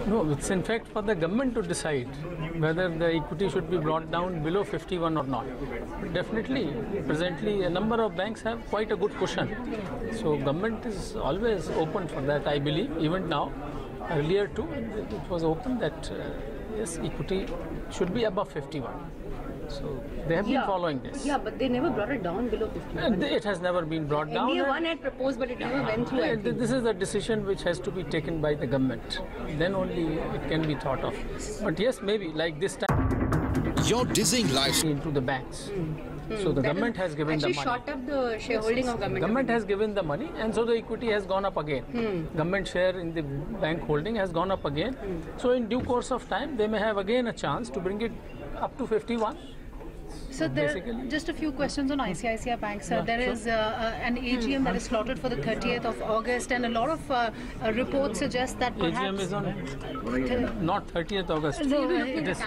No, it's in fact for the government to decide whether the equity should be brought down below 51 or not. Definitely, presently a number of banks have quite a good cushion. So government is always open for that, I believe, even now. Earlier too, it was open that yes, equity should be above 51. So they have been following this. Yeah, but they never brought it down below 50. It has never been brought down. India one had proposed, but it never went through. I think. This is a decision which has to be taken by the government. Then only it can be thought of. But yes, maybe like this time. Your dizzying life Into the banks. So the government has given the money. Actually shot up the shareholding of government. Government has given the money, and so the equity has gone up again. Government share in the bank holding has gone up again. So in due course of time, they may have again a chance to bring it up to 51. So just a few questions on ICICI Bank, sir. There is an AGM that is slotted for the 30th of August, and a lot of reports suggest that perhaps... AGM is on not 30th August. It is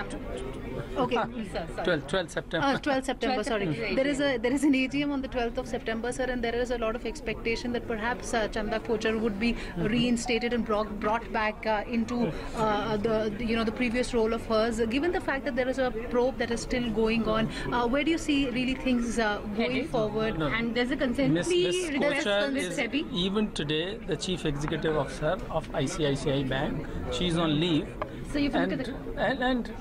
okay. 12th September. 12th September, sorry. There is an AGM on the 12th of September, sir, and there is a lot of expectation that perhaps Chanda Kochhar would be reinstated and brought back into the previous role of hers. Given the fact that there is a probe that is still going on, where do you see really things going forward? No. And there's a consent Miss Kochhar is SEBI. even today the chief executive officer of ICICI Bank. She is on leave. So you've looked at And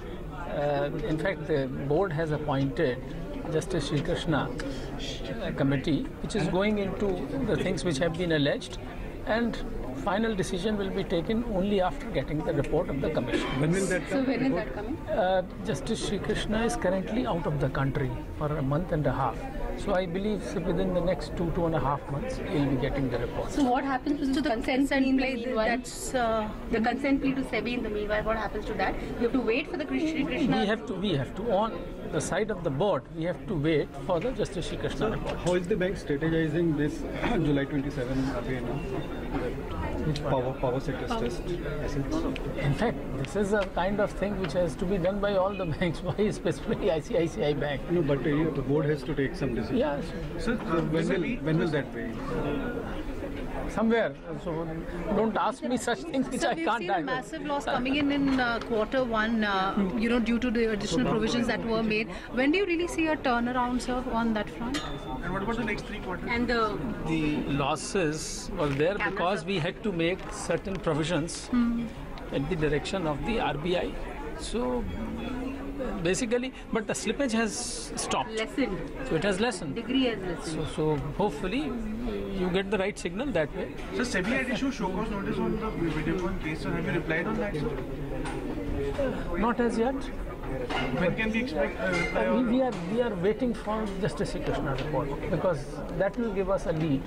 in fact, the board has appointed Justice Sri Krishna committee, which is going into the things which have been alleged, and final decision will be taken only after getting the report of the commission. When will that come? So when is that coming? Justice Sri Krishna is currently out of the country for a month and a half. So I believe within the next 2.5 months, he'll be getting the report. So what happens to the consent plea in the meanwhile? That's the consent plea to SEBI in the meanwhile. What happens to that? You have to wait for the Sri Krishna. We have to on the side of the board. We have to wait for the Justice Sri Krishna report. How is the bank strategizing this July 27 again? Power sector test. In fact, this is a kind of thing which has to be done by all the banks. Why specifically ICICI Bank? No, but the board has to take some decision. Yeah. So when will that be? Somewhere. So don't ask me such things which I we've can't seen a divulge. massive loss coming in quarter one, due to the additional provisions that were made. When do you really see a turnaround, sir, on that front? And what about the next 3 quarters? And the Losses were there because we had to make certain provisions at the direction of the RBI. So basically, but the slippage has stopped. lessened. So it has lessened. Degree has lessened. So hopefully you get the right signal that way. So SEBI had issued show cause notice on the Videocon case. So have you replied on that, sir? Not as yet. When can we expect a reply on We are waiting for Justice Sri Krishna report because that will give us a lead.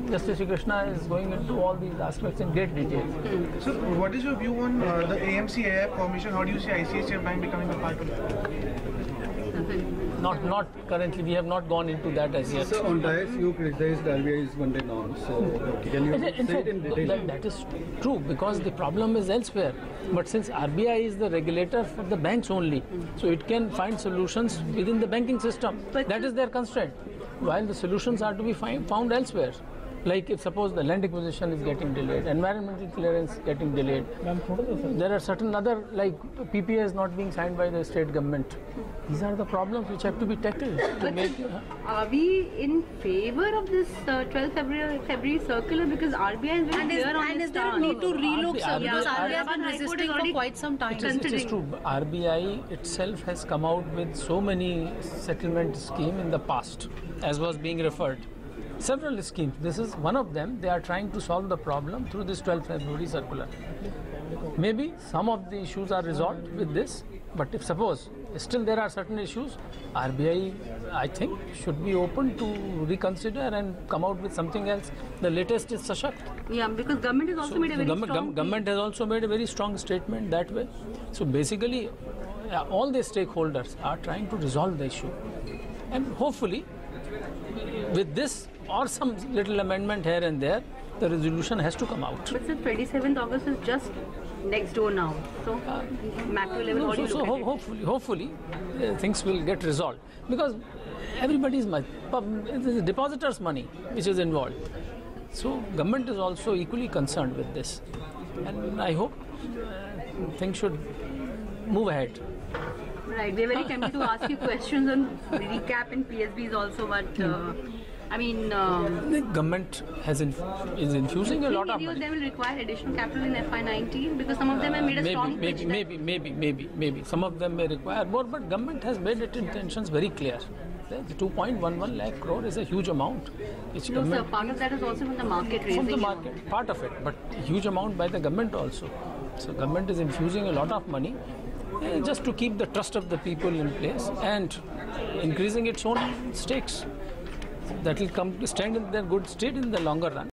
Justice Sri Krishna is going into all these aspects in great detail. So what is your view on the AMC AIF formation? How do you see ICICI Bank becoming a part of it? Not currently. We have not gone into that as yet. So on dice, you criticized RBI's one-day norm. So can you In say it in fact, detail? that is true because the problem is elsewhere. But since RBI is the regulator for the banks only, so it can find solutions within the banking system. That is their constraint. While the solutions are to be found elsewhere. Like if suppose the land acquisition is getting delayed, environmental clearance getting delayed, there are certain other like PPA is not being signed by the state government. These are the problems which have to be tackled. Are we in favor of this 12th February circular? Because RBI is very clear on its is there a stance. need to relook, sir? RBI Because RBI has been High Court resisting is already for quite some time. It is true. RBI itself has come out with so many settlement schemes in the past, as was being referred. Several schemes. This is one of them. They are trying to solve the problem through this 12th February circular. Maybe some of the issues are resolved with this, but if suppose still there are certain issues, RBI, I think, should be open to reconsider and come out with something else. The latest is Sashakt. Yeah, because government has also made a very strong Government has also made a very strong statement that way. So basically, all the stakeholders are trying to resolve the issue, and hopefully, with this or some little amendment here and there, the resolution has to come out. But sir, 27th August is just next door now. So macro level, how do you look at it? Hopefully, things will get resolved because everybody's money, it is the depositors' money which is involved. So government is also equally concerned with this, and I hope things should move ahead. Right, we're very tempted to ask you questions on recap and PSBs also, but I mean, The government is infusing a lot of money. they will require additional capital in FY19 because some of them have made a strong pitch that- Maybe. Some of them may require more, but government has made its intentions very clear. The 2.11 lakh crore is a huge amount. Which No, sir, government, part of that is also from the market raising. from the market, part of it, but huge amount by the government also. So government is infusing a lot of money just to keep the trust of the people in place and increasing its own stakes. That will come to stand in their good stead in the longer run.